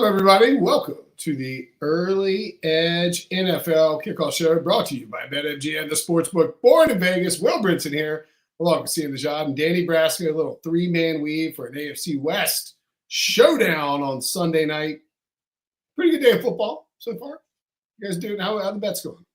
up, everybody? Welcome to the Early Edge NFL Kickoff Show, brought to you by BetMGM, the sportsbook. Born in Vegas, Will Brinson here, along with Sia Nejad and Danny Brasco. A little three-man weave for an AFC West showdown on Sunday night. Pretty good day of football so far. You guys doing? How the bets going?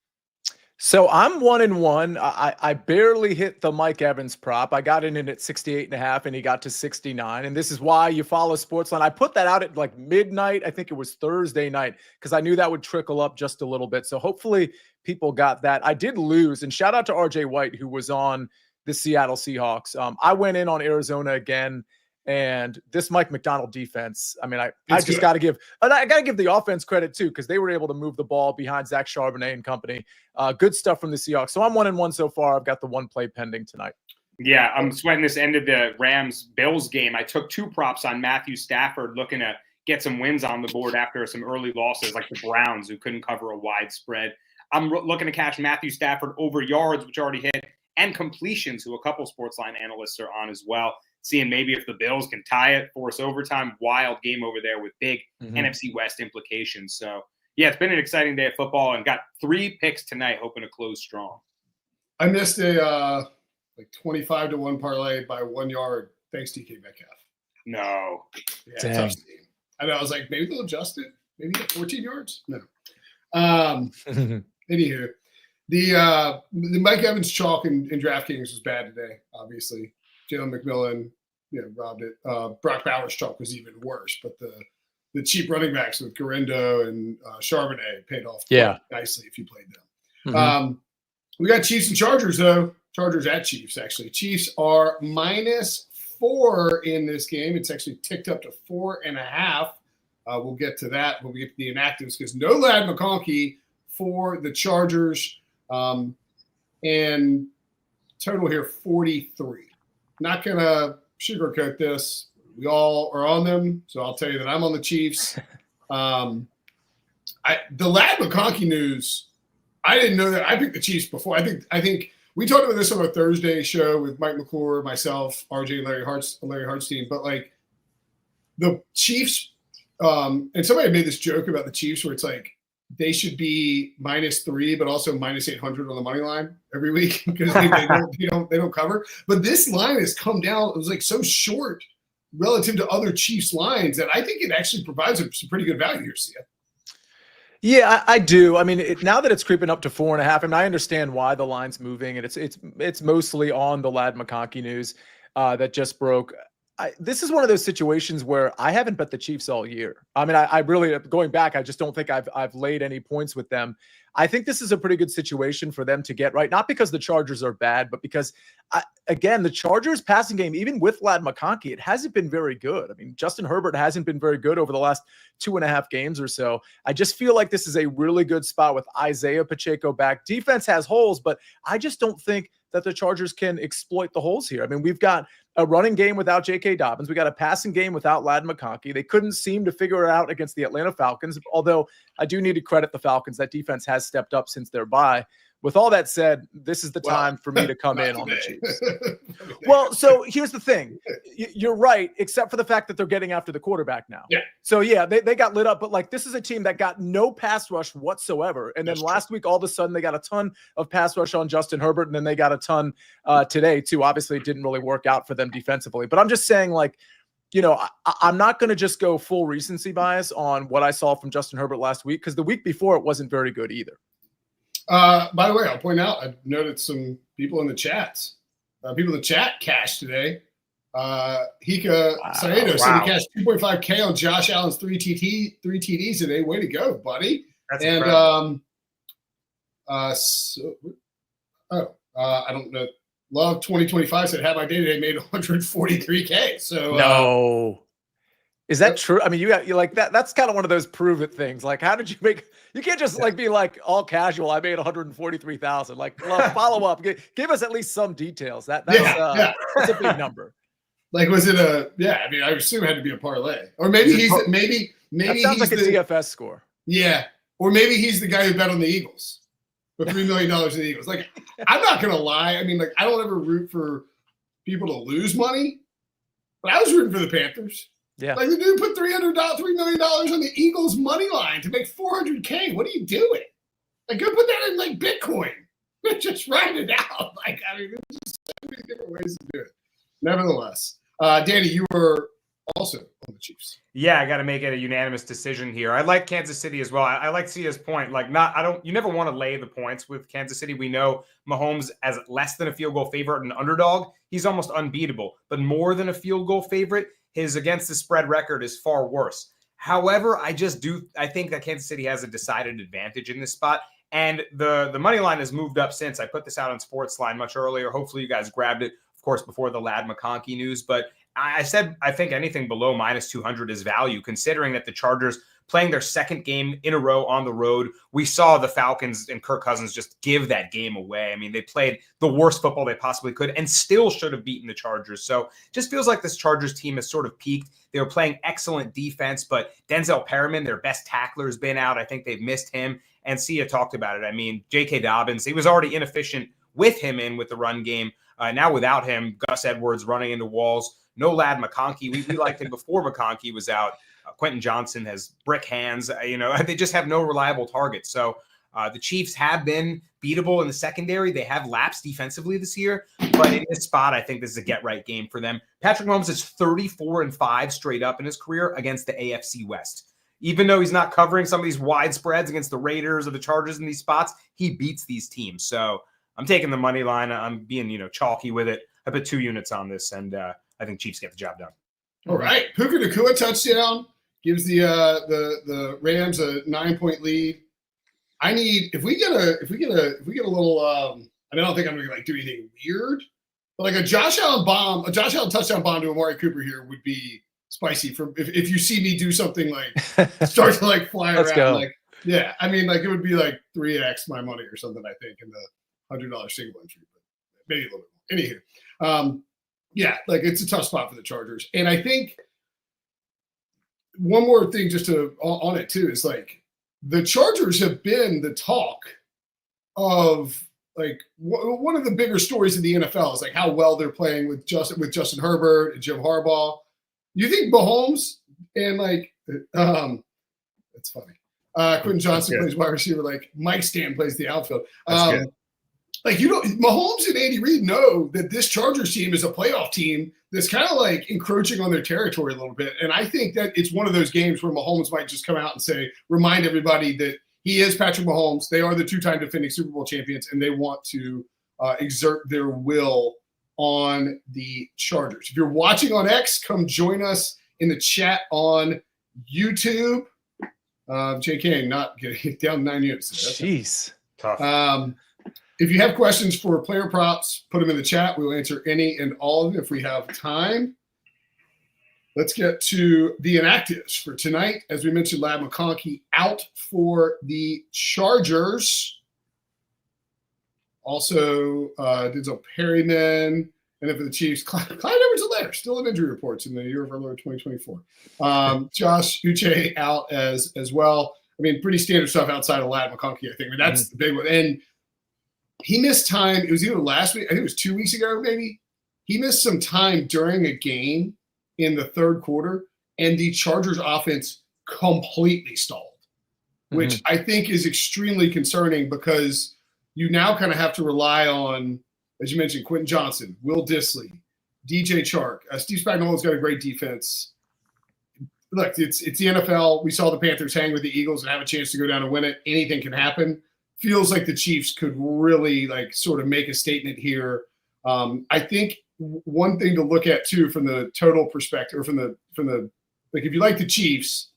So I'm 1-1. I barely hit the Mike Evans prop. I got in at 68.5 and he got to 69. And this is why you follow SportsLine. I put that out at like midnight. I think it was Thursday night because I knew that would trickle up just a little bit. So hopefully people got that. I did lose, and shout out to RJ White, who was on the Seattle Seahawks. I went in on Arizona again. And this Mike McDonald defense, I mean, I just got to give the offense credit too, because they were able to move the ball behind Zach Charbonnet and company. Good stuff from the Seahawks. So I'm 1-1 so far. I've got the one play pending tonight. Yeah, I'm sweating this end of the Rams-Bills game. I took two props on Matthew Stafford, looking to get some wins on the board after some early losses, like the Browns, who couldn't cover a wide spread. I'm looking to cash Matthew Stafford over yards, which already hit, and completions, who a couple SportsLine analysts are on as well. Seeing maybe if the Bills can tie it, force overtime. Wild game over there with big NFC West implications. So, yeah, it's been an exciting day of football, and got 3 picks tonight, hoping to close strong. I missed a 25-1 parlay by 1 yard. Thanks, DK Metcalf. No. Yeah, tough team. I know. I was like, maybe they'll adjust it. Maybe get 14 yards. No. Anywho, the Mike Evans chalk in DraftKings was bad today. Obviously, Jalen McMillan, robbed it. Brock Bowers' chalk was even worse, but the cheap running backs with Garendo and Charbonnet paid off nicely if you played them. We got Chiefs and Chargers, though. Chargers at Chiefs, actually. Chiefs are -4 in this game. It's actually ticked up to 4.5. We'll get to that when we get to the inactives, because no Ladd McConkey for the Chargers. And total here, 43. Not going to sugarcoat this. We all are on them, so I'll tell you that I'm on the Chiefs. The Ladd McConkey news, I didn't know that. I picked the Chiefs before. I think we talked about this on our Thursday show with Mike McClure, myself, RJ, and Larry Hartstein. But like the Chiefs, and somebody made this joke about the Chiefs where it's like they should be -3, but also -800 on the money line every week because they don't cover. But this line has come down. It was like so short relative to other Chiefs lines that I think it actually provides some pretty good value here, Sia. Yeah, I do. I mean, now that it's creeping up to 4.5, and I understand why the line's moving, and it's mostly on the Ladd McConkey news that just broke. This is one of those situations where I haven't bet the Chiefs all year. I mean, I really, going back, I just don't think I've laid any points with them. I think this is a pretty good situation for them to get right, not because the Chargers are bad, but because, again, the Chargers passing game, even with Ladd McConkey, it hasn't been very good. I mean, Justin Herbert hasn't been very good over the last 2.5 games or so. I just feel like this is a really good spot with Isaiah Pacheco back. Defense has holes, but I just don't think that the Chargers can exploit the holes here. I mean, we've got a running game without J.K. Dobbins. We got a passing game without Ladd McConkey. They couldn't seem to figure it out against the Atlanta Falcons, although I do need to credit the Falcons. That defense has stepped up since their bye. With all that said, this is the time for me to come in on the Chiefs. Well, so here's the thing. You're right, except for the fact that they're getting after the quarterback now. Yeah. So, yeah, they got lit up. But, like, this is a team that got no pass rush whatsoever. And then last week, all of a sudden, they got a ton of pass rush on Justin Herbert. And then they got a ton today, too. Obviously, it didn't really work out for them defensively. But I'm just saying, like, I'm not going to just go full recency bias on what I saw from Justin Herbert last week, because the week before it wasn't very good either. By the way, I'll point out, I noted some people in the chats. People in the chat cashed today. Hika Saedo said he cashed 2.5K on Josh Allen's three TDs today. Way to go, buddy. That's and incredible. I don't know. Love 2025 said, "Have my day today made 143K." So no. Is that true? I mean, you like that. That's kind of one of those prove it things. Like, how did you make? You can't just like be like all casual. I made 143,000. Like, follow up. Give us at least some details. That's a big number. Like, was it a? Yeah, I mean, I assume it had to be a parlay, or maybe maybe that sounds like a DFS score. Yeah, or maybe he's the guy who bet on the Eagles for $3 million in the Eagles. Like, I'm not gonna lie. I mean, like, I don't ever root for people to lose money, but I was rooting for the Panthers. Yeah. Like the dude put $3 million on the Eagles money line to make $400K. What are you doing? Like, go put that in like Bitcoin. Just write it out. Like, I mean, there's just so many different ways to do it. Nevertheless, Danny, you were also on the Chiefs. Yeah, I got to make it a unanimous decision here. I like Kansas City as well. I like Sia's point. Like, you never want to lay the points with Kansas City. We know Mahomes as less than a field goal favorite and underdog. He's almost unbeatable, but more than a field goal favorite, his against the spread record is far worse. However, I think that Kansas City has a decided advantage in this spot. And the money line has moved up since. I put this out on SportsLine much earlier. Hopefully you guys grabbed it, of course, before the Ladd McConkey news. But I said I think anything below minus 200 is value, considering that the Chargers playing their second game in a row on the road. We saw the Falcons and Kirk Cousins just give that game away. I mean, they played the worst football they possibly could and still should have beaten the Chargers. So just feels like this Chargers team has sort of peaked. They were playing excellent defense, but Denzel Perryman, their best tackler, has been out. I think they've missed him. And Sia talked about it. I mean, J.K. Dobbins, he was already inefficient with him in with the run game. Now without him, Gus Edwards running into walls. No Ladd McConkey. We liked him before McConkey was out. Quentin Johnson has brick hands. They just have no reliable targets. So the Chiefs have been beatable in the secondary. They have lapsed defensively this year. But in this spot, I think this is a get-right game for them. Patrick Mahomes is 34-5 straight up in his career against the AFC West. Even though he's not covering some of these wide spreads against the Raiders or the Chargers in these spots, he beats these teams. So I'm taking the money line. I'm being, chalky with it. I put 2 units on this, and I think Chiefs get the job done. All right. Puka Nacua touchdown gives the Rams a 9-point lead. I need if we get a little I don't think I'm gonna do anything weird, but like a Josh Allen touchdown bomb to Amari Cooper here would be spicy for if you see me do something like start to fly Let's around. go. I mean it would be like 3x my money or something, I think, in the $100 single entry, but maybe a little bit more. Anywho, it's a tough spot for the Chargers. And I think one more thing just on it too is the Chargers have been the talk of one of the bigger stories in the NFL is how well they're playing with Justin Herbert and Jim Harbaugh. You think Mahomes and that's funny. Quentin Johnson plays wide receiver, Mike Stan plays the outfield. Mahomes and Andy Reid know that this Chargers team is a playoff team that's kind of encroaching on their territory a little bit. And I think that it's one of those games where Mahomes might just come out and remind everybody that he is Patrick Mahomes. They are the 2-time defending Super Bowl champions, and they want to exert their will on the Chargers. If you're watching on X, come join us in the chat on YouTube. JK, not getting down 9 units. Jeez. Tough. If you have questions for player props, put them in the chat. We'll answer any and all of them if we have time. Let's get to the inactives for tonight. As we mentioned, Ladd McConkey out for the Chargers. Also, Denzel Perryman. And then for the Chiefs, Clyde Edwards-Helaire, still in injury reports in the year of our Lord 2024. Josh Uche out as well. I mean, pretty standard stuff outside of Ladd McConkey, I think. I mean, that's the big one. And he missed time. It was either last week, I think it was 2 weeks ago, maybe. He missed some time during a game in the third quarter, and the Chargers offense completely stalled, which I think is extremely concerning because you now kind of have to rely on, as you mentioned, Quentin Johnson, Will Dissly, DJ Chark. Steve Spagnuolo's got a great defense. Look, it's the NFL. We saw the Panthers hang with the Eagles and have a chance to go down and win it. Anything can happen. Feels like the Chiefs could really sort of make a statement here. I think one thing to look at too from the total perspective, or from the if you like the Chiefs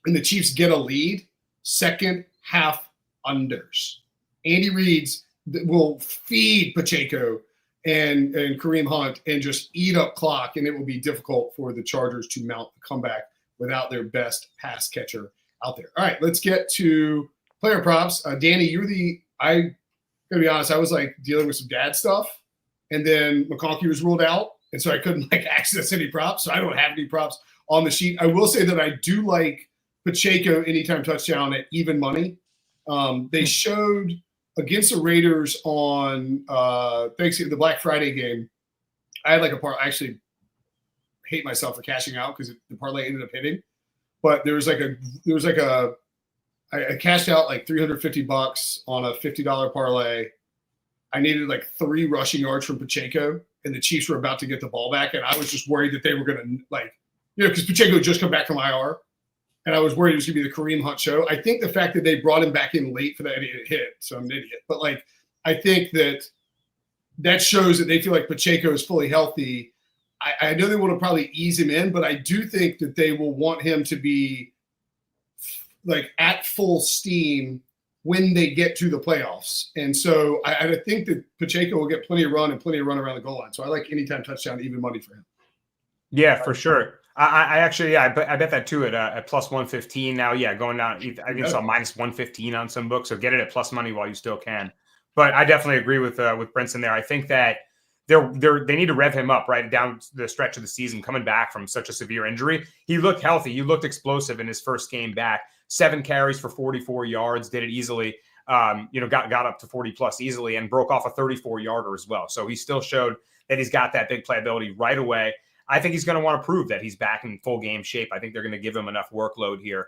and the Chiefs get a lead, second half unders. Andy Reid's will feed Pacheco and Kareem Hunt and just eat up clock, and it will be difficult for the Chargers to mount the comeback without their best pass catcher out there. All right, let's get to player props. Danny, I'm gonna be honest, I was dealing with some dad stuff, and then McConkey was ruled out, and so I couldn't access any props. So I don't have any props on the sheet. I will say that I do like Pacheco anytime touchdown at even money. They showed against the Raiders on Thanksgiving, the Black Friday game. I had I actually hate myself for cashing out because the parlay ended up hitting. But I cashed out like $350 on a $50 parlay. I needed like 3 rushing yards from Pacheco, and the Chiefs were about to get the ball back, and I was just worried that they were going to because Pacheco had just come back from IR, and I was worried it was going to be the Kareem Hunt show. I think the fact that they brought him back in late for that it hit, so I'm an idiot. But I think that shows that they feel like Pacheco is fully healthy. I know they want to probably ease him in, but I do think that they will want him to be at full steam when they get to the playoffs. And so I think that Pacheco will get plenty of run around the goal line. So I like anytime touchdown, even money for him. Yeah, for sure. I actually, I bet that too at plus 115 now. Yeah, going down. I think saw minus 115 on some books. So get it at plus money while you still can. But I definitely agree with Brinson there. I think that they need to rev him up right down the stretch of the season, coming back from such a severe injury. He looked healthy. He looked explosive in his first game back. 7 carries for 44 yards, did it easily. Got up to 40 plus easily and broke off a 34-yarder as well. So he still showed that he's got that big playability right away. I think he's going to want to prove that he's back in full game shape. I think they're going to give him enough workload here.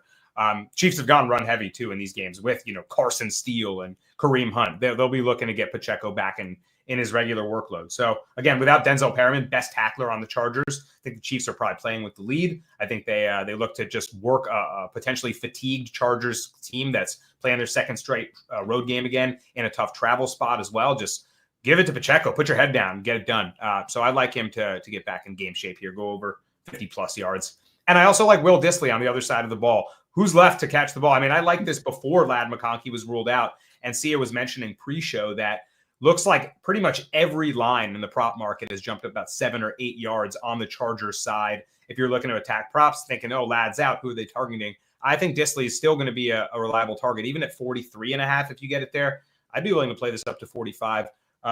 Chiefs have gone run heavy too in these games with, Carson Steele and Kareem Hunt. They'll be looking to get Pacheco back in his regular workload. So again, without Denzel Perriman, best tackler on the Chargers, I think the Chiefs are probably playing with the lead. I think they look to just work a potentially fatigued Chargers team that's playing their second straight road game again in a tough travel spot as well. Just give it to Pacheco, put your head down, get it done. So I like him to get back in game shape here, go over 50 plus yards. And I also like Will Dissly on the other side of the ball. Who's left to catch the ball? I mean, I liked this before Ladd McConkey was ruled out, and Sia was mentioning pre-show that looks like pretty much every line in the prop market has jumped up about 7 or 8 yards on the Chargers side. If you're looking to attack props, thinking, oh, Ladd's out, who are they targeting? I think Dissly is still going to be a reliable target, even at 43.5. If you get it there, I'd be willing to play this up to 45.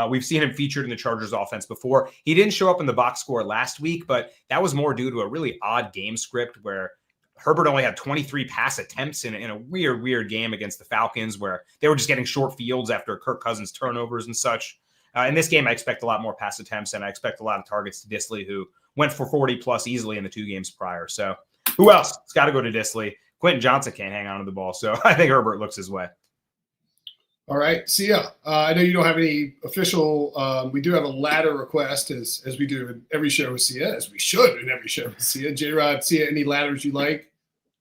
We've seen him featured in the Chargers offense before. He didn't show up in the box score last week, but that was more due to a really odd game script where Herbert only had 23 pass attempts in a weird game against the Falcons where they were just getting short fields after Kirk Cousins turnovers and such. In this game, I expect a lot more pass attempts, and I expect a lot of targets to Dissly, who went for 40 plus easily in the 2 games prior. So who else? It's got to go to Dissly. Quentin Johnson can't hang on to the ball, so I think Herbert looks his way. All right, Sia. I know you don't have any official. We do have a ladder request, as we do in every show with Sia, as we should in every show with Sia. J-Rod, Sia, any ladders you like?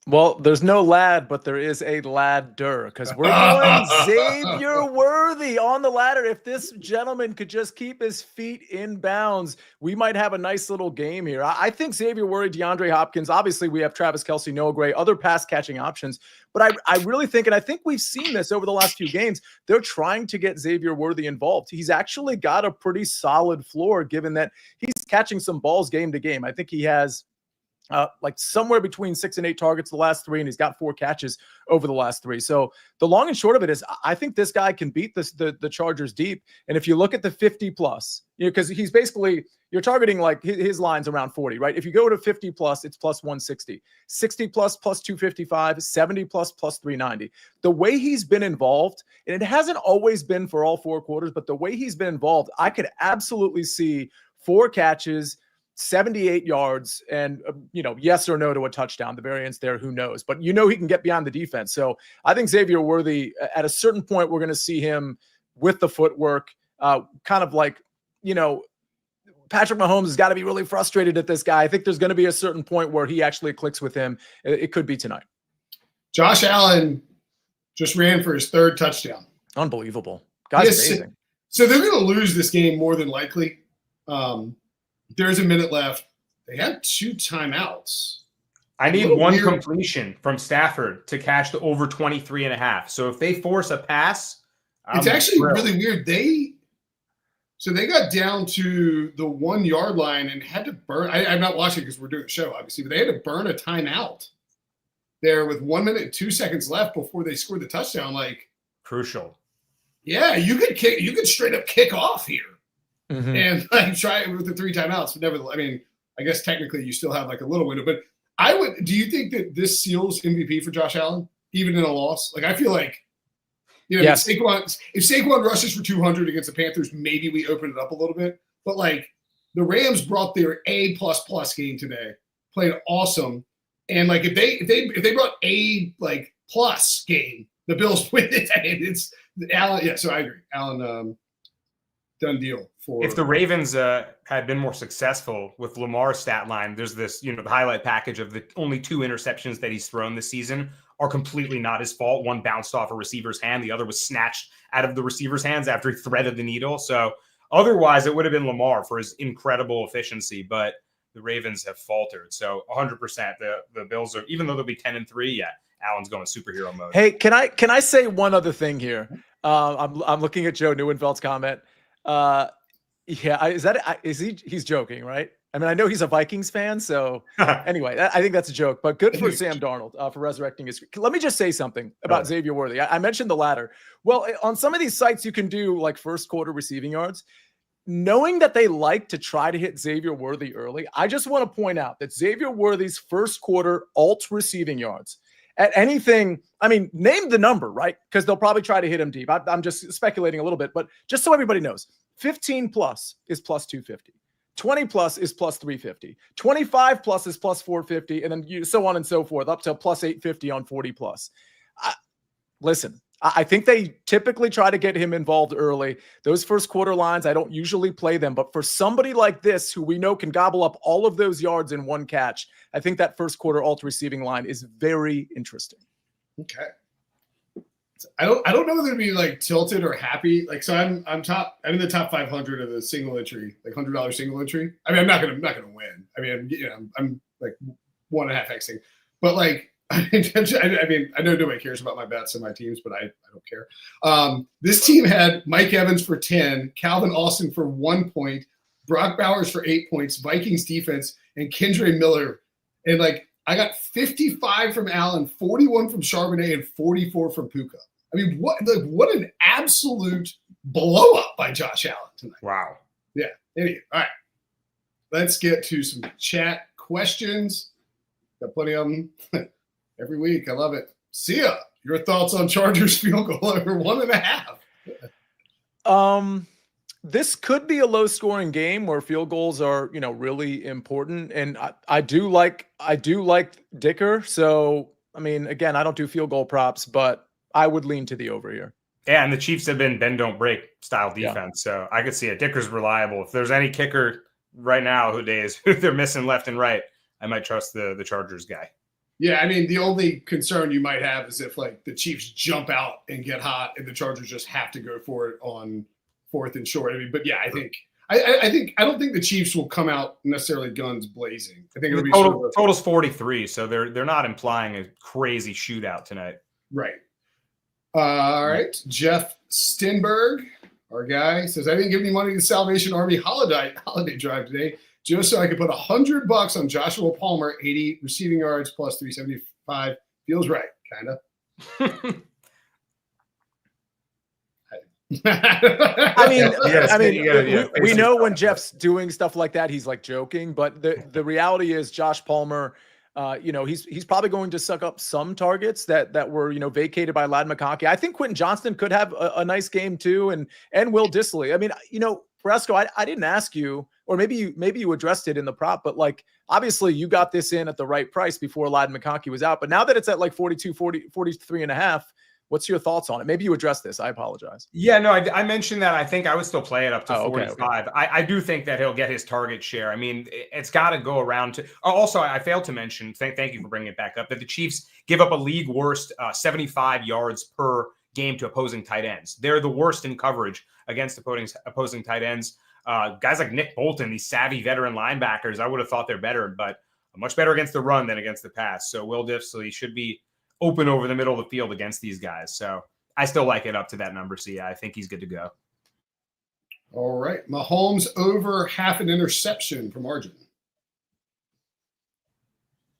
Well, there's no lad, but there is a ladder because we're going Xavier Worthy on the ladder. If this gentleman could just keep his feet in bounds, we might have a nice little game here. I think Xavier Worthy, DeAndre Hopkins, obviously we have Travis Kelce, Noah Gray, other pass catching options. But I really think, and I think we've seen this over the last few games, they're trying to get Xavier Worthy involved. He's actually got a pretty solid floor given that he's catching some balls game to game. I think he has like somewhere between 6 and 8 targets the last 3, and he's got 4 catches over the last 3. So the long and short of it is I think this guy can beat the Chargers deep. And if you look at the 50 plus, because he's basically, you're targeting like his line's around 40, right? If you go to 50 plus, it's plus 160, 60 plus 255, 70 plus 390. The way he's been involved, and it hasn't always been for all 4 quarters, but the way he's been involved, I could absolutely see 4 catches, 78 yards, and yes or no to a touchdown. The variance there, who knows? But he can get beyond the defense. So I think Xavier Worthy, at a certain point, we're going to see him with the footwork, kind of like, Patrick Mahomes has got to be really frustrated at this guy. I think there's going to be a certain point where he actually clicks with him. It could be tonight. Josh Allen just ran for his 3rd touchdown. Unbelievable. Guy's amazing. So they're going to lose this game more than likely. There's a minute left. They had 2 timeouts. I need 1 completion from Stafford to cash the over 23.5. So if they force a pass, it's actually really weird. They got down to the 1 yard line and had to burn. I'm not watching because we're doing a show, obviously, but they had to burn a timeout there with 1 minute and 2 seconds left before they scored the touchdown. Like, crucial. Yeah, you could straight up kick off here. Mm-hmm. And try it with the 3 timeouts. But nevertheless, I mean, I guess technically you still have like a little window. But do you think that this seals MVP for Josh Allen, even in a loss? Like, I feel like, yes. if Saquon rushes for 200 against the Panthers, maybe we open it up a little bit. But like, the Rams brought their A++ game today, played awesome, and like if they brought A like plus game, the Bills win it. It's Allen. Yeah, so I agree. Allen, done deal. For if the Ravens had been more successful with Lamar's stat line, there's this, the highlight package of the only 2 interceptions that he's thrown this season are completely not his fault. One bounced off a receiver's hand. The other was snatched out of the receiver's hands after he threaded the needle. So otherwise, it would have been Lamar for his incredible efficiency, but the Ravens have faltered. So 100%, the Bills are, even though they'll be 10-3, yeah, Allen's going superhero mode. Hey, can I say one other thing here? I'm looking at Joe Neuenfeld's comment. He's joking, right? I mean, I know he's a Vikings fan, so anyway, I think that's a joke, but good for Sam Darnold for resurrecting his. Let me just say something about Xavier Worthy. I mentioned the ladder. Well, on some of these sites, you can do like first quarter receiving yards. Knowing that they like to try to hit Xavier Worthy early, I just want to point out that Xavier Worthy's first quarter alt receiving yards at anything, I mean, name the number, right? Because they'll probably try to hit him deep. I'm just speculating a little bit, but just so everybody knows, 15 plus is plus 250. 20 plus is plus 350. 25 plus is plus 450. And then so on and so forth, up to plus 850 on 40 plus. Listen, I think they typically try to get him involved early. Those first quarter lines, I don't usually play them. But for somebody like this, who we know can gobble up all of those yards in one catch, I think that first quarter alt receiving line is very interesting. Okay. I don't know whether to be like tilted or happy. Like, so I'm in the top 500 of the single entry, like $100 single entry. I mean, I'm not gonna win. I mean, I'm like 1.5xing, but like, I mean, I know nobody cares about my bets and my teams, but I don't care. This team had Mike Evans for 10, Calvin Austin for 1 point, Brock Bowers for 8 points, Vikings defense, and Kendre Miller. And like, I got 55 from Allen, 41 from Charbonnet, and 44 from Puka. I mean, what an absolute blow up by Josh Allen tonight. Wow. Yeah. Anyway, all right. Let's get to some chat questions. Got plenty of them every week. I love it. Sia, your thoughts on Chargers field goal over 1.5? This could be a low scoring game where field goals are, really important. And I do like Dicker. So, I mean, again, I don't do field goal props, but I would lean to the over here. Yeah, and the Chiefs have been bend don't break style defense, so I could see it. Dicker's reliable. If there's any kicker right now who they're missing left and right, I might trust the Chargers guy. Yeah, I mean, the only concern you might have is if like the Chiefs jump out and get hot, and the Chargers just have to go for it on 4th and short. I mean, but yeah, I don't think the Chiefs will come out necessarily guns blazing. I think it'll be total's 43, so they're not implying a crazy shootout tonight. Right. All right. Jeff Stenberg, our guy, says, I didn't give any money to Salvation Army holiday drive today just so I could put $100 on Joshua Palmer, 80 receiving yards plus 375. Feels right, kind of. We know when Jeff's doing stuff like that, he's like joking, but the reality is Josh Palmer, he's probably going to suck up some targets that were, vacated by Ladd McConkey. I think Quentin Johnston could have a nice game too. And Will Dissly. I mean, Brasco, I didn't ask you, or maybe you addressed it in the prop, but like, obviously you got this in at the right price before Ladd McConkey was out. But now that it's at like 43 and a half, what's your thoughts on it? Maybe you addressed this. I apologize. Yeah, no, I mentioned that. I think I would still play it up to 45. Okay. I do think that he'll get his target share. I mean, it's got to go around to. Also, I failed to mention, thank you for bringing it back up, that the Chiefs give up a league worst 75 yards per game to opposing tight ends. They're the worst in coverage against opposing tight ends. Guys like Nick Bolton, these savvy veteran linebackers, I would have thought they're better, but much better against the run than against the pass. So Will Dissly should be open over the middle of the field against these guys. So I still like it up to that number. So yeah, I think he's good to go. All right. Mahomes over half an interception from Arjun.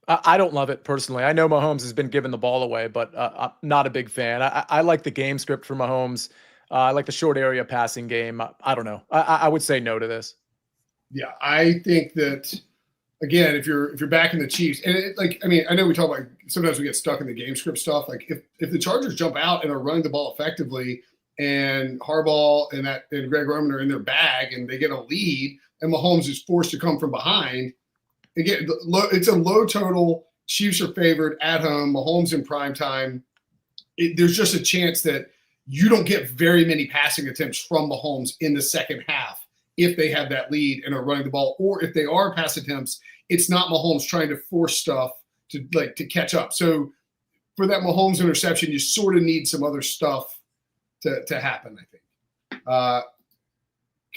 I don't love it personally. I know Mahomes has been giving the ball away, but I'm not a big fan. I like the game script for Mahomes. I like the short area passing game. I don't know. I would say no to this. Yeah, I think that, again, if you're backing the Chiefs, and I know we talk about sometimes we get stuck in the game script stuff. Like if the Chargers jump out and are running the ball effectively, and Harbaugh and Greg Roman are in their bag and they get a lead, and Mahomes is forced to come from behind. Again, it's a low total. Chiefs are favored at home. Mahomes in prime time. There's just a chance that you don't get very many passing attempts from Mahomes in the second half if they have that lead and are running the ball, or if they are pass attempts, it's not Mahomes trying to force stuff to catch up. So for that Mahomes interception, you sort of need some other stuff to happen, I think.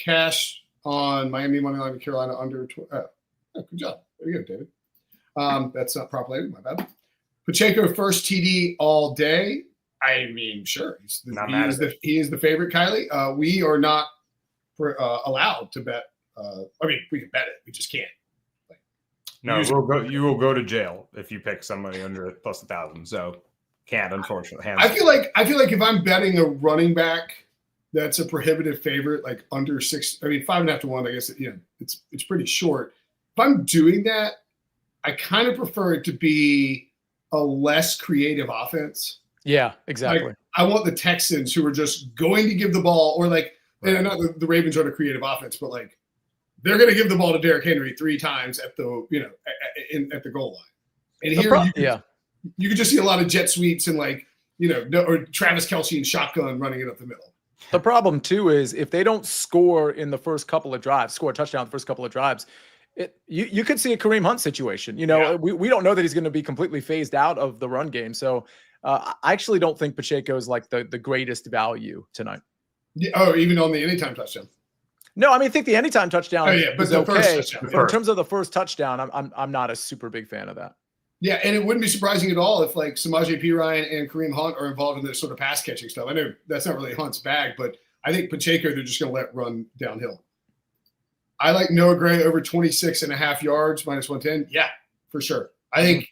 Cash on Miami money line to Carolina under. Good job. Very good, David. That's not properly. My bad. Pacheco first TD all day. I mean, sure. He is the favorite, Kylie. We are not allowed to bet. I mean, we can bet it. We just can't. No, you will go to jail if you pick somebody under plus 1,000. So can't, unfortunately. I feel like if I'm betting a running back that's a prohibitive favorite, like under 6, I mean 5.5 to 1, I guess it's pretty short. If I'm doing that, I kind of prefer it to be a less creative offense. Yeah, exactly. Like, I want the Texans who are just going to give the ball, or like, and not the Ravens are a creative offense, but like they're going to give the ball to Derrick Henry 3 times at the at the goal line. And here you could just see a lot of jet sweeps and or Travis Kelce and shotgun running it up the middle. The problem too is if they don't score in the first couple of drives, score a touchdown in the first couple of drives, you could see a Kareem Hunt situation. We don't know that he's going to be completely phased out of the run game. So I actually don't think Pacheco is like the greatest value tonight. Yeah, oh, even on the anytime touchdown. No, I mean, I think the anytime touchdown but is the okay. first touchdown. In terms of the first touchdown, I'm not a super big fan of that. Yeah, and it wouldn't be surprising at all if like Samaje Perine and Kareem Hunt are involved in this sort of pass catching stuff. I know that's not really Hunt's bag, but I think Pacheco they're just going to let run downhill. I like Noah Gray over 26.5 yards minus 110. Yeah, for sure. I think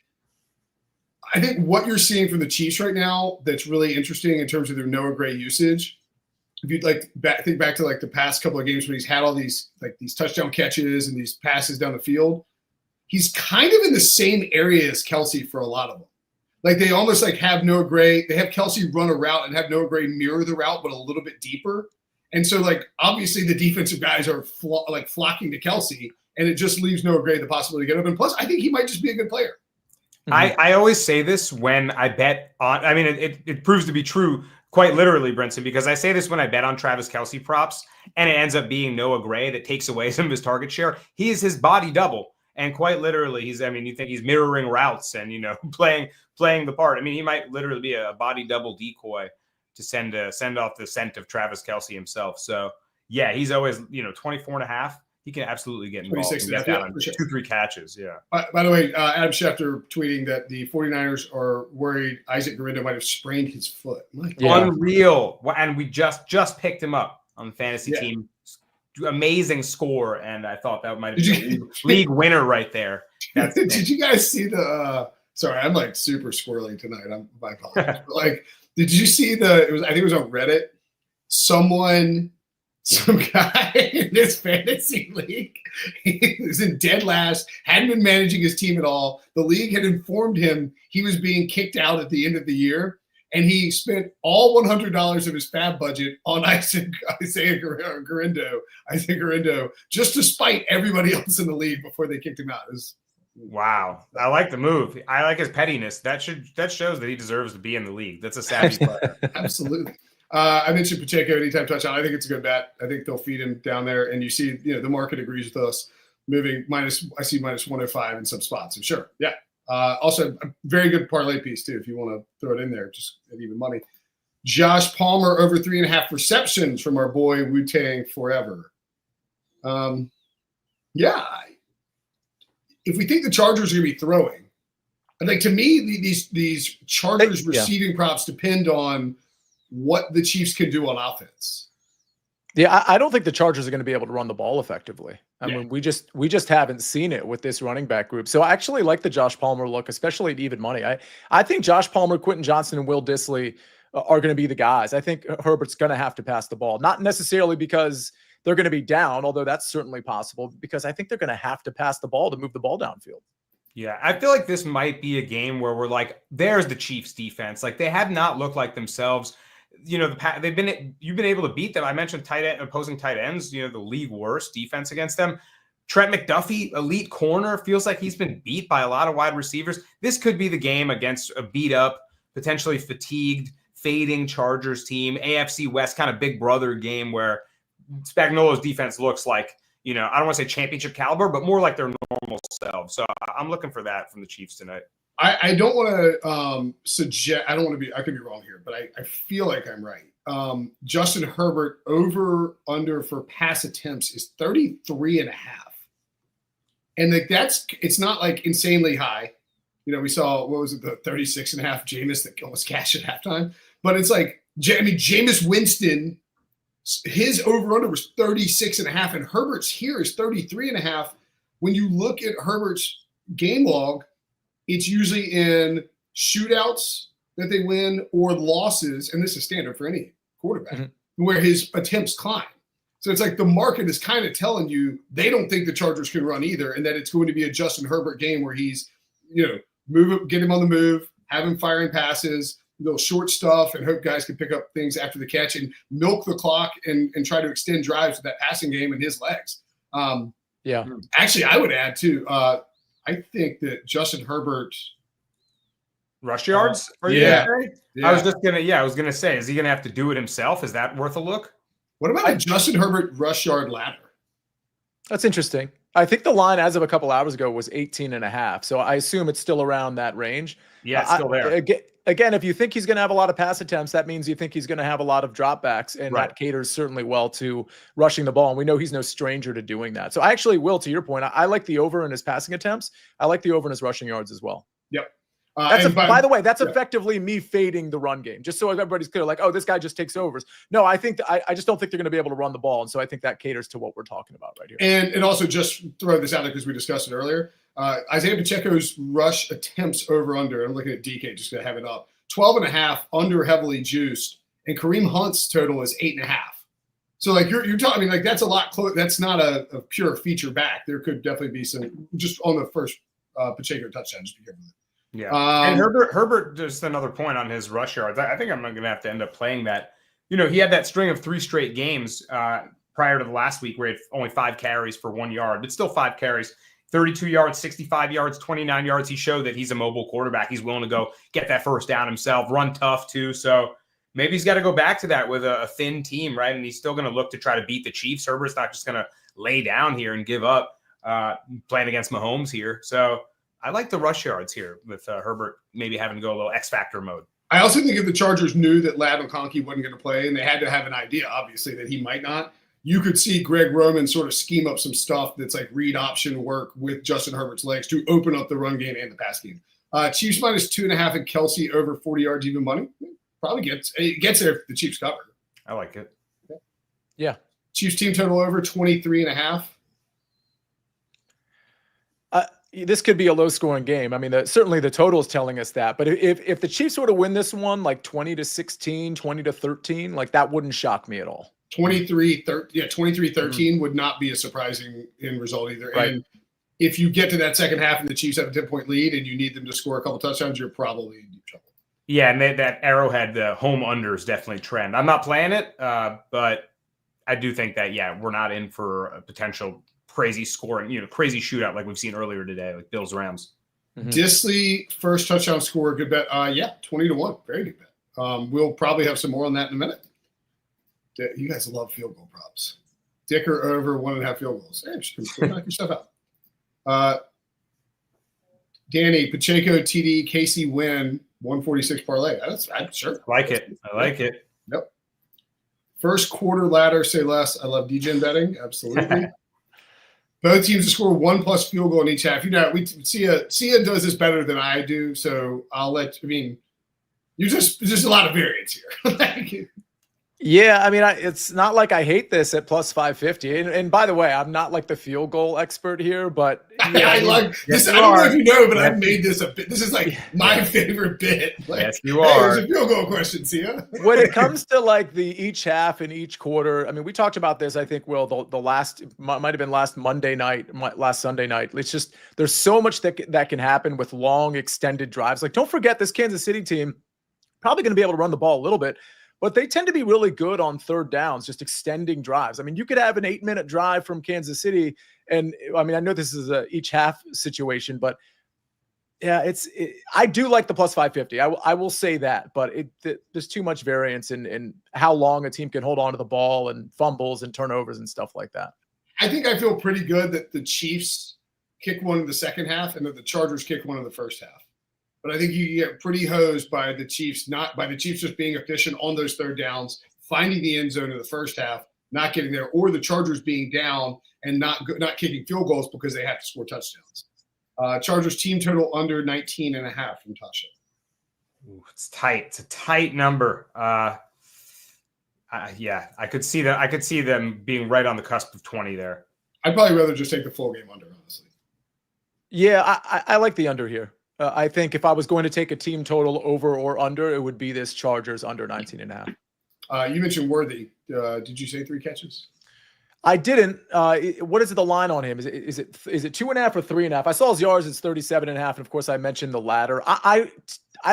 what you're seeing from the Chiefs right now that's really interesting in terms of their Noah Gray usage. If you'd think back to like the past couple of games when he's had all these touchdown catches and these passes down the field, he's kind of in the same area as Kelce for a lot of them. Like they almost like have Noah Gray, they have Kelce run a route and have Noah Gray mirror the route, but a little bit deeper. And so like obviously the defensive guys are flocking to Kelce, and it just leaves Noah Gray the possibility to get up. And plus, I think he might just be a good player. I always say this when I bet on. I mean, it proves to be true. Quite literally, Brinson, because I say this when I bet on Travis Kelce props, and it ends up being Noah Gray that takes away some of his target share. He is his body double, and quite literally, you think he's mirroring routes and playing the part. I mean, he might literally be a body double decoy to send off the scent of Travis Kelce himself. So yeah, he's always 24.5. He can absolutely get involved. 2-3 catches. Yeah. By the way, Adam Schefter tweeting that the 49ers are worried Isaac Guerrero might have sprained his foot. Unreal. And we just picked him up on the fantasy team. Amazing score. And I thought that might have been a league winner right there. Did you guys see the sorry, I'm like super squirrely tonight. My apologies. But did you see I think it was on Reddit. Some guy in this fantasy league, he was in dead last, hadn't been managing his team at all. The league had informed him he was being kicked out at the end of the year, and he spent all $100 of his fab budget on Isaiah Guerrendo, just to spite everybody else in the league before they kicked him out. Wow. I like the move. I like his pettiness. That shows that he deserves to be in the league. That's a savvy player. Absolutely. I mentioned Pacheco anytime touchdown. I think it's a good bet. I think they'll feed him down there, and you see, the market agrees with us moving minus. I see minus 105 in some spots. So sure, yeah. Also, a very good parlay piece too. If you want to throw it in there, just at even money. Josh Palmer over 3.5 receptions from our boy Wu-Tang Forever. Yeah. If we think the Chargers are going to be throwing, to me these Chargers receiving props depend on what the Chiefs can do on offense. Yeah, I don't think the Chargers are going to be able to run the ball effectively. I mean, we just haven't seen it with this running back group. So I actually like the Josh Palmer look, especially at even money. I think Josh Palmer, Quentin Johnson, and Will Dissly are going to be the guys. I think Herbert's going to have to pass the ball, not necessarily because they're going to be down, although that's certainly possible, because I think they're going to have to pass the ball to move the ball downfield. Yeah, I feel like this might be a game where we're like, there's the Chiefs defense. Like they have not looked like themselves. you've been able to beat them. I mentioned opposing tight ends, the league worst defense against them. Trent McDuffie, elite corner, feels like he's been beat by a lot of wide receivers. This could be the game against a beat up, potentially fatigued, fading Chargers team, AFC West kind of big brother game where Spagnuolo's defense looks like, I don't want to say championship caliber, but more like their normal selves. So I'm looking for that from the Chiefs tonight. I don't want to suggest, I could be wrong here, but I feel like I'm right. Justin Herbert under for pass attempts is 33.5. And it's not like insanely high. We saw, what was it, the 36.5 Jameis that almost cashed at halftime. But it's like, Jameis Winston, his over-under was 36.5, and Herbert's here is 33.5. When you look at Herbert's game log, it's usually in shootouts that they win or losses, and this is standard for any quarterback, where his attempts climb. So it's like the market is kind of telling you they don't think the Chargers can run either, and that it's going to be a Justin Herbert game where he's, get him on the move, have him firing passes, little short stuff, and hope guys can pick up things after the catch and milk the clock and try to extend drives with that passing game and his legs. Actually, I would add too, I think that Justin Herbert rush yards. Yeah. I was gonna say, is he gonna have to do it himself? Is that worth a look? What about a Justin Herbert rush yard ladder? That's interesting. I think the line as of a couple hours ago was 18.5. So I assume it's still around that range. Yeah, it's still there. Again, if you think he's going to have a lot of pass attempts, that means you think he's going to have a lot of dropbacks, and that caters certainly well to rushing the ball. And we know he's no stranger to doing that. So I actually will, to your point, I like the over in his passing attempts. I like the over in his rushing yards as well. Yep. By the way, that's effectively me fading the run game, just so everybody's clear. Like, oh, this guy just takes overs. No, I think I just don't think they're going to be able to run the ball, and so I think that caters to what we're talking about right here. And also, just throw this out there because we discussed it earlier. Isaiah Pacheco's rush attempts over under. I'm looking at DK just to have it up. 12.5 under heavily juiced, and Kareem Hunt's total is 8.5. So like you're talking like that's a lot close. That's not a pure feature back. There could definitely be some just on the first Pacheco touchdown. Just be careful. Yeah, and Herbert, just another point on his rush yards. I think I'm going to have to end up playing that. He had that string of 3 straight games prior to the last week where he had only 5 carries for 1 yard, but still 5 carries, 32 yards, 65 yards, 29 yards. He showed that he's a mobile quarterback. He's willing to go get that first down himself, run tough too. So maybe he's got to go back to that with a thin team, right? And he's still going to look to try to beat the Chiefs. Herbert's not just going to lay down here and give up playing against Mahomes here. So I like the rush yards here with Herbert maybe having to go a little X factor mode. I also think if the Chargers knew that Ladd McConkey wasn't going to play, and they had to have an idea, obviously, that he might not, you could see Greg Roman sort of scheme up some stuff that's like read option work with Justin Herbert's legs to open up the run game and the pass game. Chiefs minus 2.5 and Kelsey over 40 yards even money. Probably gets there if the Chiefs cover. I like it. Yeah. Chiefs team total over 23.5. This could be a low-scoring game. I mean, certainly the total is telling us that. But if the Chiefs were to win this one, like 20-16, 20-13, like that wouldn't shock me at all. 23-13 would not be a surprising end result either. Right. And if you get to that second half and the Chiefs have a 10-point lead and you need them to score a couple touchdowns, you're probably in deep trouble. Yeah, and that Arrowhead, the home under is definitely trend. I'm not playing it, but I do think that, we're not in for a potential crazy scoring, crazy shootout like we've seen earlier today, like Bills-Rams. Disley, first touchdown score, good bet. 20-1, very good bet. We'll probably have some more on that in a minute. You guys love field goal props. Dicker over 1.5 field goals. Hey, just knock yourself out. Danny, Pacheco, TD, Casey win, 146 parlay. Sure. I like it. Yep. First quarter ladder, say less. I love DJ betting. Absolutely. Both teams to score 1+ field goal in each half. Sia does this better than I do, so I'll let. There's just a lot of variance here. Yeah, I mean, it's not like I hate this at plus 550. And by the way, I'm not like the field goal expert here, but I like this. I don't know if you know, but I've made this a bit. This is like my favorite bit. Like, yes, you are. There's a field goal question, Sia. When it comes to like the each half and each quarter, I mean, we talked about this. I think the last might have been last Sunday night. It's just there's so much that can happen with long extended drives. Like, don't forget this Kansas City team probably going to be able to run the ball a little bit. but they tend to be really good on third downs, just extending drives. I mean, you could have an 8-minute drive from Kansas City. And I mean, I know this is a each half situation, but yeah, I do like the plus 550. I will say that, but there's too much variance in how long a team can hold on to the ball and fumbles and turnovers and stuff like that. I think I feel pretty good that the Chiefs kick one in the second half and that the Chargers kick one in the first half. But I think you get pretty hosed by the Chiefs, not by the Chiefs just being efficient on those third downs, finding the end zone in the first half, not getting there, or the Chargers being down and not kicking field goals because they have to score touchdowns. Chargers team total under 19.5 from Tasha. Ooh, it's tight. It's a tight number. Yeah, I could see that. I could see them being right on the cusp of 20 there. I'd probably rather just take the full game under, honestly. Yeah, I like the under here. I think if I was going to take a team total over or under, it would be this Chargers under 19.5. You mentioned Worthy. Did you say 3 catches? I didn't. What is the line on him? Is it 2.5 or 3.5? I saw his yards. It's 37.5. And of course, I mentioned the latter. I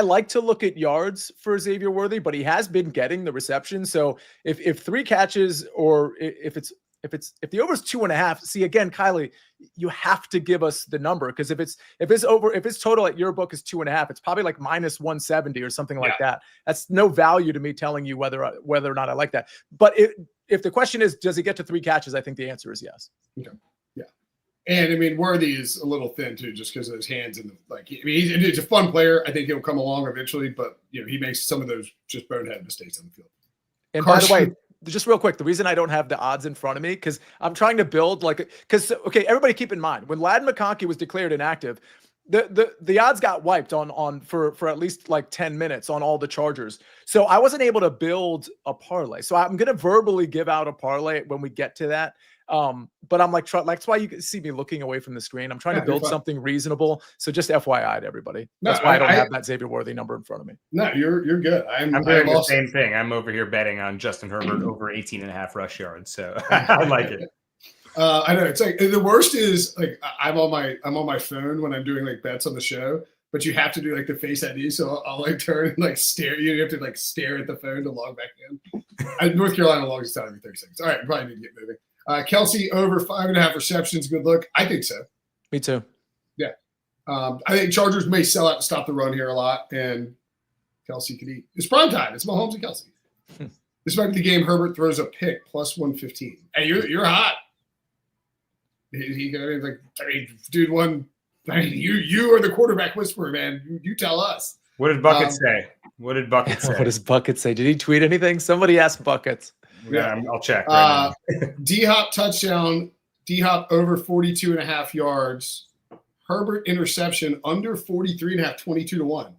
like to look at yards for Xavier Worthy, but he has been getting the reception. So if 3 catches, or if the over is 2.5, see again, Kylie, you have to give us the number, because if it's total at your book is 2.5, it's probably like minus 170 or something like that. That's no value to me telling you whether or not I like that. But if the question is, does he get to 3 catches? I think the answer is yes. Okay. Yeah. And I mean, Worthy is a little thin too, just because of his hands and he's a fun player. I think he'll come along eventually, but he makes some of those just bonehead mistakes on the field. And by the way, just real quick, the reason I don't have the odds in front of me, because I'm trying to build everybody keep in mind, when Ladd McConkey was declared inactive, the odds got wiped for at least like 10 minutes on all the Chargers. So I wasn't able to build a parlay. So I'm going to verbally give out a parlay when we get to that. But I'm like, that's why you can see me looking away from the screen. I'm trying to build something reasonable. So just FYI to everybody. That's why I don't have that Xavier Worthy number in front of me. No, you're good. I'm doing the same thing. I'm over here betting on Justin Herbert over 18.5 rush yards. So I like it. I know, it's like the worst is like I'm on my phone when I'm doing like bets on the show, but you have to do like the Face ID. So I'll like turn and like stare. You have to like stare at the phone to log back in. North Carolina logs out every 30 seconds. All right, probably need to get moving. Kelsey over 5.5 receptions. Good look. I think so. Me too. Yeah. I think Chargers may sell out to stop the run here a lot, and Kelsey could eat. It's prime time. It's Mahomes and Kelsey. This might be the game Herbert throws a pick plus 115. Hey, you're hot. You are the quarterback whisperer, man. You tell us. What did Bucket say? What did Bucket say? What does Bucket say? Did he tweet anything? Somebody asked Buckets. Yeah, I'll check. Right now. D-Hop touchdown. D-Hop over 42.5 yards. Herbert interception under 43.5, 22-1.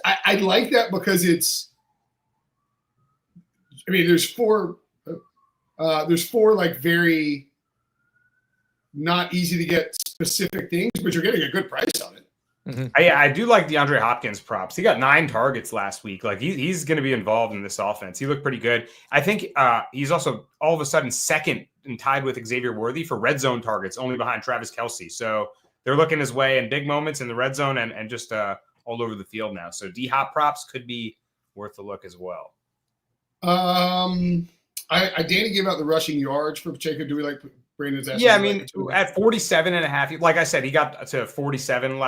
I like that because there's four like very not easy to get specific things, but you're getting a good price on it. Mm-hmm. I do like DeAndre Hopkins props. He got 9 targets last week. Like he's going to be involved in this offense. He looked pretty good. I think he's also all of a sudden second and tied with Xavier Worthy for red zone targets, only behind Travis Kelce. So they're looking his way in big moments in the red zone and just all over the field now. So D-Hop props could be worth a look as well. Danny gave out the rushing yards for Pacheco. Do we like Brandon's? Yeah, I mean, at 47.5, like I said, he got to 47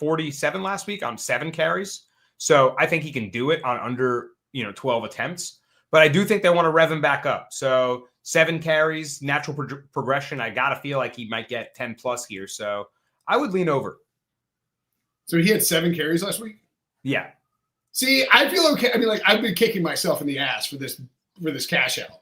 47 last week on 7 carries. So I think he can do it on under 12 attempts. But I do think they want to rev him back up. So 7 carries, natural progression. I gotta feel like he might get 10 plus here. So I would lean over. So he had 7 carries last week? Yeah. See, I feel okay. I mean, like I've been kicking myself in the ass for this cash out.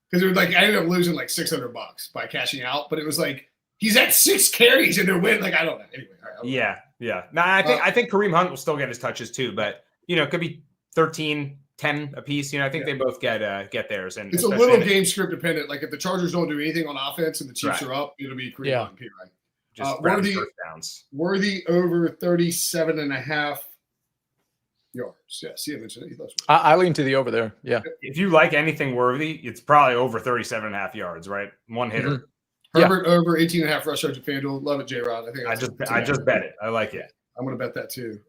Because it was like I ended up losing like $600 by cashing out, but it was like he's at 6 carries and they're winning. Like I don't know. Anyway, all right, yeah. No, I think Kareem Hunt will still get his touches too, but it could be 13, 10 apiece. I think they both get theirs. And it's a little game script dependent. Like if the Chargers don't do anything on offense and the Chiefs are up, it'll be Kareem Hunt, right? Just first downs. Worthy over 37.5 yards. Yeah, see, I mentioned it. I lean to the over there. Yeah. If you like anything Worthy, it's probably over 37.5 yards, right? One hitter. Mm-hmm. Herbert over 18.5 rush yards at FanDuel. Love it, J-Rod. I think I just bet it. I like it. I'm going to bet that too.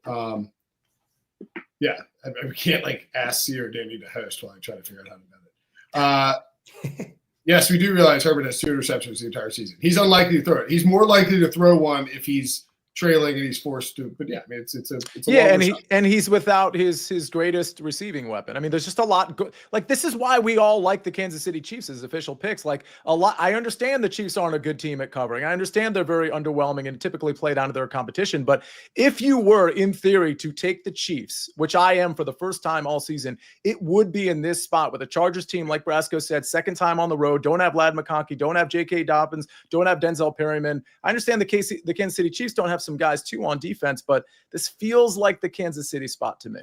Yeah, we can't like ask Sia or Danny to host while I try to figure out how to do it. Yes, we do realize Herbert has 2 interceptions the entire season. He's unlikely to throw it. He's more likely to throw one if he's trailing and he's forced to. But yeah, I mean, it's a yeah, and he's without his greatest receiving weapon. I mean, there's just a lot. Like, this is why we all like the Kansas City Chiefs as official picks. Like, a lot. I understand the Chiefs aren't a good team at covering. I understand they're very underwhelming and typically play down to their competition. But if you were, in theory, to take the Chiefs, which I am for the first time all season, it would be in this spot with a Chargers team, like Brasco said, second time on the road. Don't have Ladd McConkey. Don't have J.K. Dobbins. Don't have Denzel Perryman. I understand the Kansas City Chiefs don't have some guys too on defense, but this feels like the Kansas City spot to me.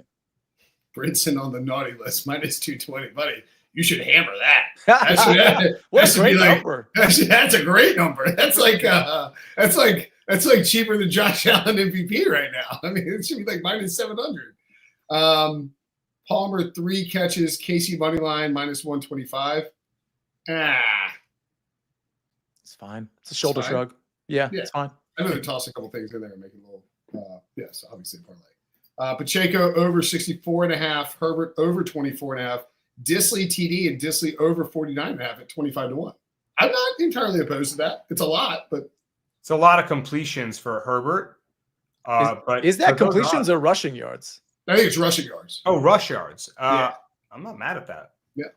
Brinson on the naughty list, minus 220, buddy. You should hammer that. What a great number. That's a great number. That's like cheaper than Josh Allen MVP right now. I mean, it should be like minus 700. Palmer 3 catches, Casey money line minus 125. It's fine. It's a shoulder shrug. Yeah, it's fine. I'm going to toss a couple things in there and make it a little. Yes, obviously parlay. Pacheco over 64.5. Herbert over 24.5. Disley TD and Disley over 49.5 at 25-1. I'm not entirely opposed to that. It's a lot, but it's a lot of completions for Herbert. But is that completions or rushing yards? I think it's rushing yards. Oh, rush yards. Yeah. I'm not mad at that. Yeah,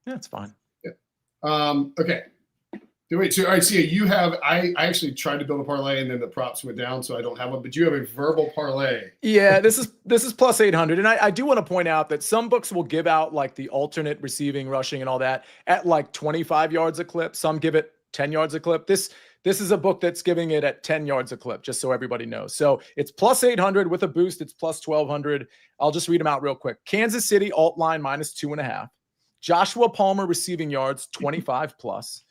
it's fine. Yeah. Okay. Wait, so all right, Sia, you have I actually tried to build a parlay and then the props went down, so I don't have one, but you have a verbal parlay. Yeah, this is plus 800. And I do want to point out that some books will give out like the alternate receiving, rushing, and all that at like 25 yards a clip. Some give it 10 yards a clip. This is a book that's giving it at 10 yards a clip, just so everybody knows. So it's plus 800 with a boost. It's plus 1200. I'll just read them out real quick. Kansas City alt line minus 2.5. Joshua Palmer receiving yards 25 plus.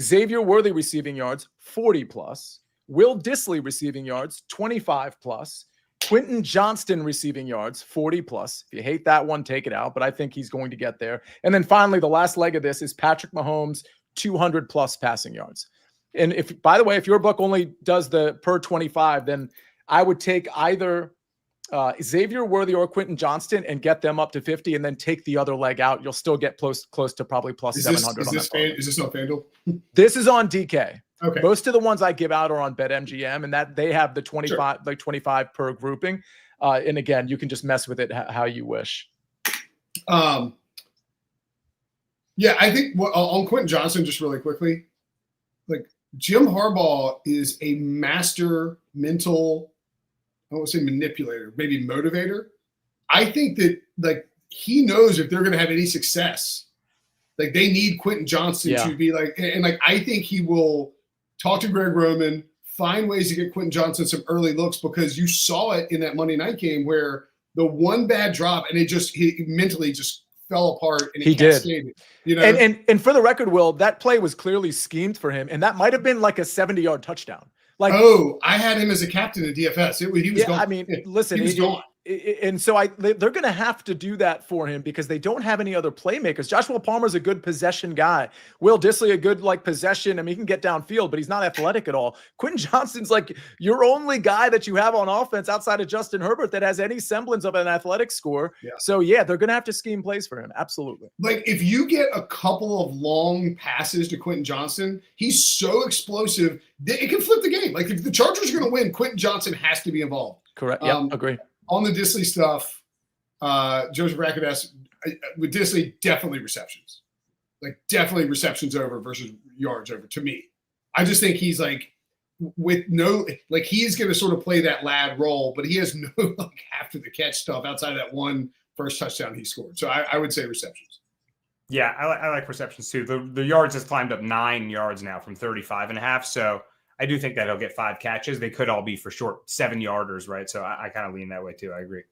Xavier Worthy receiving yards 40 plus. Will Disley receiving yards 25 plus. Quentin Johnston receiving yards 40 plus. If you hate that one, take it out, but I think he's going to get there. And then finally, the last leg of this is Patrick Mahomes 200 plus passing yards. And if, by the way, if your book only does the per 25, then I would take either Xavier Worthy or Quentin Johnston and get them up to 50 and then take the other leg out. You'll still get close to probably plus 700. Is this on FanDuel? This is on DK. Okay. Most of the ones I give out are on BetMGM, and that they have the 25, like 25 per grouping. And again, you can just mess with it how you wish. Yeah, I think on Quentin Johnston, just really quickly, like Jim Harbaugh is a master mental, I don't want to say manipulator, maybe motivator. I think that like he knows if they're going to have any success, like they need Quentin Johnston to be like, and like I think he will talk to Greg Roman, find ways to get Quentin Johnston some early looks, because you saw it in that Monday night game where the one bad drop and he mentally just fell apart and he cascaded. You know, and for the record, Will, that play was clearly schemed for him, and that might have been like a 70-yard touchdown. Like, I had him as a captain in DFS. He was gone. I mean, listen, he was gone. And so they're going to have to do that for him because they don't have any other playmakers. Joshua Palmer's a good possession guy. Will Disley, a good like possession. I mean, he can get downfield, but he's not athletic at all. Quentin Johnston's like your only guy that you have on offense outside of Justin Herbert that has any semblance of an athletic score. Yeah. So yeah, they're going to have to scheme plays for him. Absolutely. Like if you get a couple of long passes to Quentin Johnston, he's so explosive that it can flip the game. Like if the Chargers are going to win, Quentin Johnston has to be involved. Correct. Yeah, agree. On the Disley stuff, Joseph Rackett asked, with Disley, definitely receptions. Like, definitely receptions over versus yards over to me. I just think he's like, with no, like, he's going to sort of play that lad role, but he has no, like, after the catch stuff outside of that one first touchdown he scored. So I would say receptions. Yeah, I like receptions too. The yards has climbed up 9 yards now from 35.5. So I do think that he'll get 5 catches. They could all be for short 7-yarders, right? So I kind of lean that way too. I agree.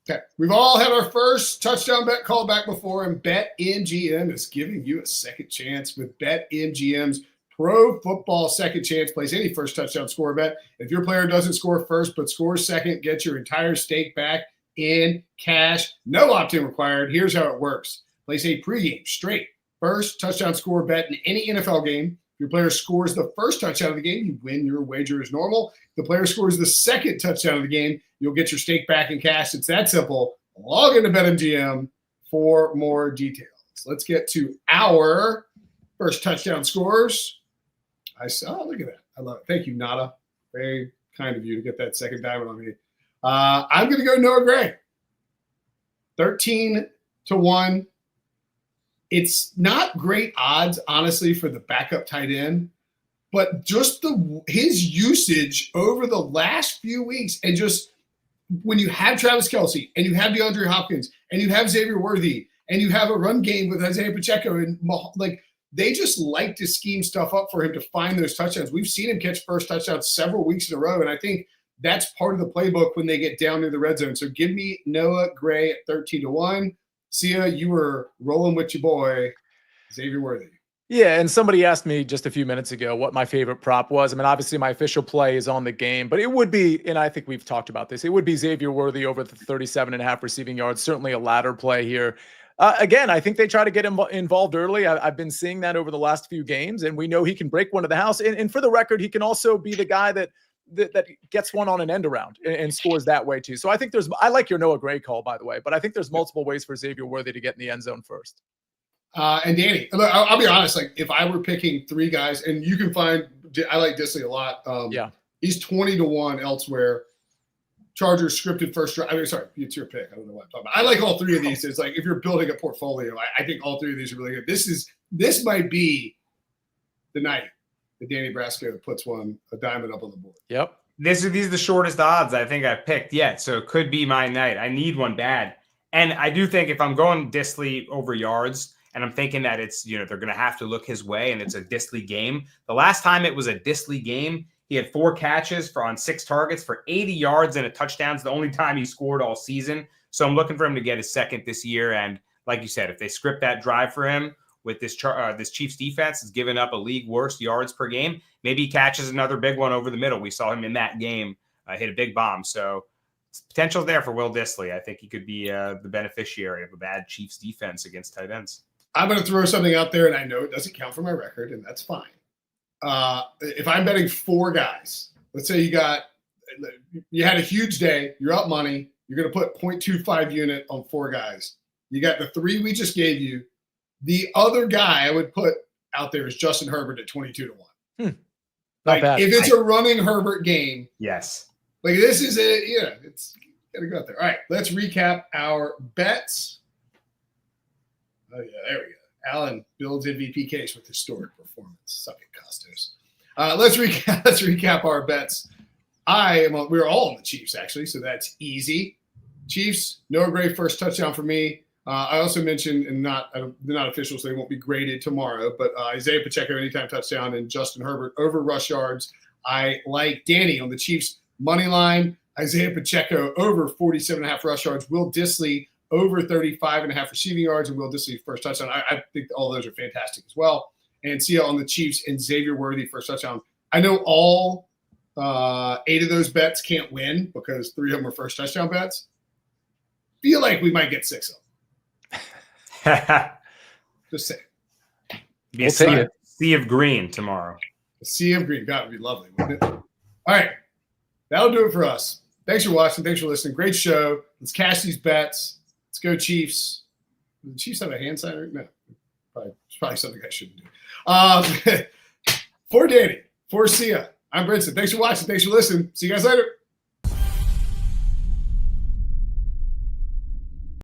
Okay. We've all had our first touchdown bet called back before, and BetMGM is giving you a second chance with BetMGM's Pro Football Second Chance. Place any first touchdown score bet. If your player doesn't score first but scores second, get your entire stake back in cash. No opt-in required. Here's how it works. Place a pregame straight first touchdown score bet in any NFL game. If your player scores the first touchdown of the game, you win your wager as normal. If the player scores the second touchdown of the game, you'll get your stake back in cash. It's that simple. Log into BetMGM for more details. Let's get to our first touchdown scores. Look at that. I love it. Thank you, Nada. Very kind of you to get that second diamond on me. I'm going to go Noah Gray. 13-1. It's not great odds, honestly, for the backup tight end, but just his usage over the last few weeks, and just when you have Travis Kelce and you have DeAndre Hopkins and you have Xavier Worthy and you have a run game with Isaiah Pacheco, and they just like to scheme stuff up for him to find those touchdowns. We've seen him catch first touchdowns several weeks in a row, and I think that's part of the playbook when they get down near the red zone. So give me Noah Gray at 13-1. Sia, you were rolling with your boy, Xavier Worthy. Yeah, and somebody asked me just a few minutes ago what my favorite prop was. I mean, obviously my official play is on the game, but it would be, and I think we've talked about this, it would be Xavier Worthy over the 37.5 receiving yards, certainly a ladder play here. Again, I think they try to get him involved early. I've been seeing that over the last few games, and we know he can break one to the house. And for the record, he can also be the guy that gets one on an end around and scores that way too. So I think I like your Noah Gray call, by the way, but I think there's multiple ways for Xavier Worthy to get in the end zone first. And Danny, I'll be honest, like if I were picking three guys, and you can find, I like Disley a lot. Yeah. He's 20-1 elsewhere. Chargers scripted first drive. I mean, sorry, it's your pick. I don't know what I'm talking about. I like all three of these. It's like if you're building a portfolio, I think all three of these are really good. This might be the night that Danny Brasco puts a diamond up on the board. Yep. These are the shortest odds I think I've picked yet, so it could be my night. I need one bad. And I do think if I'm going Disley over yards, and I'm thinking that it's, they're going to have to look his way and it's a Disley game. The last time it was a Disley game, he had 4 catches on 6 targets for 80 yards and a touchdown. It's the only time he scored all season. So I'm looking for him to get his second this year. And like you said, if they script that drive for him with this Chiefs defense is giving up a league worst yards per game, maybe he catches another big one over the middle. We saw him in that game hit a big bomb. So potential there for Will Disley. I think he could be the beneficiary of a bad Chiefs defense against tight ends. I'm going to throw something out there, and I know it doesn't count for my record, and that's fine. If I'm betting 4 guys, let's say you had a huge day, you're up money, you're going to put 0.25 unit on 4 guys. You got the 3 we just gave you. The other guy I would put out there is Justin Herbert at 22-1. Not bad. If it's a running Herbert game, yes. Like this is it. Yeah, it's got to go out there. All right, let's recap our bets. Oh, yeah, there we go. Allen builds MVP case with historic performance. Suck it, Costos. Let's recap our bets. We're all on the Chiefs, actually, so that's easy. Chiefs, Noah Gray, first touchdown for me. I also mentioned, and they're not official, so they won't be graded tomorrow, but Isaiah Pacheco, anytime touchdown, and Justin Herbert over rush yards. I like Danny on the Chiefs money line. Isaiah Pacheco over 47.5 rush yards. Will Disley over 35.5 receiving yards, and Will Disley first touchdown. I think all those are fantastic as well. And Sia on the Chiefs and Xavier Worthy first touchdown. I know all 8 of those bets can't win because 3 of them are first touchdown bets. Feel like we might get 6 of them. Just saying. Be a sea of green tomorrow. A sea of green. God, would be lovely, wouldn't it? All right. That'll do it for us. Thanks for watching. Thanks for listening. Great show. Let's cash these bets. Let's go Chiefs. Do the Chiefs have a hand signer? No. It's probably something I shouldn't do. For Danny, for Sia, I'm Brinson. Thanks for watching. Thanks for listening. See you guys later.